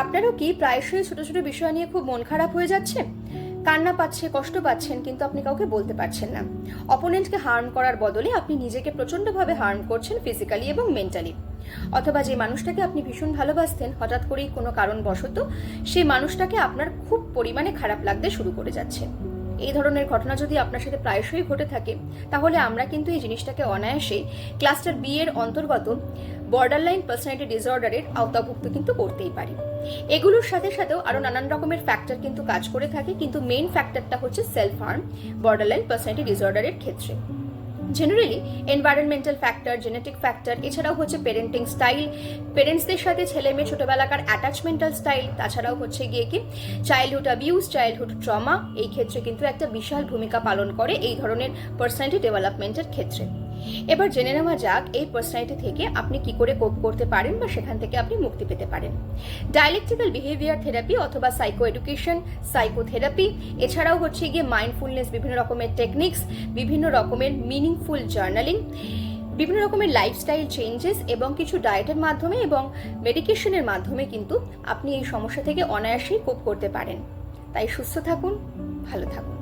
আপনারও কি প্রায়শই ছোট ছোট বিষয় নিয়ে খুব মন খারাপ হয়ে যাচ্ছে? কান্না পাচ্ছে, কষ্ট পাচ্ছেন, কিন্তু আপনি কাউকে বলতে পারছেন না। অপোনেন্টকে হার্ম করার বদলে আপনি নিজেকে প্রচন্ডভাবে হার্ম করছেন ফিজিক্যালি এবং মেন্টালি। অথবা যে মানুষটাকে আপনি ভীষণ ভালোবাসতেন, হঠাৎ করেই কোনো কারণবশত সেই মানুষটাকে আপনার খুব পরিমাণে খারাপ লাগতে শুরু করে যাচ্ছে। এই ধরনের ঘটনা যদি আপনার সাথে প্রায়শই ঘটে থাকে, তাহলে আমরা কিন্তু এই জিনিসটাকে অনায়াসেই ক্লাস্টার বি এর অন্তর্গত বর্ডারলাইন পার্সোনালিটি ডিসঅর্ডারের আওতাভুক্ত কিন্তু করতেই পারি। এগুলোর সাথে সাথেও আরো নানান রকমের ফ্যাক্টর কিন্তু কাজ করে থাকে, কিন্তু মেইন ফ্যাক্টরটা হচ্ছে সেলফ হার্ম বর্ডারলাইন পার্সোনালিটি ডিসঅর্ডারের ক্ষেত্রে। Generally environmental factor, genetic factor, এছাড়াও হচ্ছে পেরেন্টিং স্টাইল, পেরেন্টসদের সাথে ছেলে মেয়ে ছোটবেলাকার অ্যাটাচমেন্টাল স্টাইল, তাছাড়াও হচ্ছে গিয়ে কি চাইল্ডহুড অ্যাবিউজ, চাইল্ডহুড ট্রমা, এই ক্ষেত্রে কিন্তু একটা বিশাল ভূমিকা পালন করে এই ধরনের পার্সোনালিটি ডেভেলপমেন্টের ক্ষেত্রে। এবার জেনে নেওয়া যাক এই পার্সোনালিটি থেকে আপনি কি করে কোপ করতে পারেন বা সেখান থেকে আপনি মুক্তি পেতে পারেন। ডায়ালেকটিক্যাল বিহেভিয়ার থেরাপি অথবা সাইকো এডুকেশন, সাইকোথেরাপি, এছাড়াও হচ্ছে গিয়ে মাইন্ডফুলনেস, বিভিন্ন রকমের টেকনিক্স, বিভিন্ন রকমের মিনিংফুল জার্নালিং, বিভিন্ন রকমের লাইফস্টাইল চেঞ্জেস এবং কিছু ডায়েটের মাধ্যমে এবং মেডিকেশনের মাধ্যমে কিন্তু আপনি এই সমস্যা থেকে অনায়াসেই কোপ করতে পারেন। তাই সুস্থ থাকুন, ভালো থাকুন।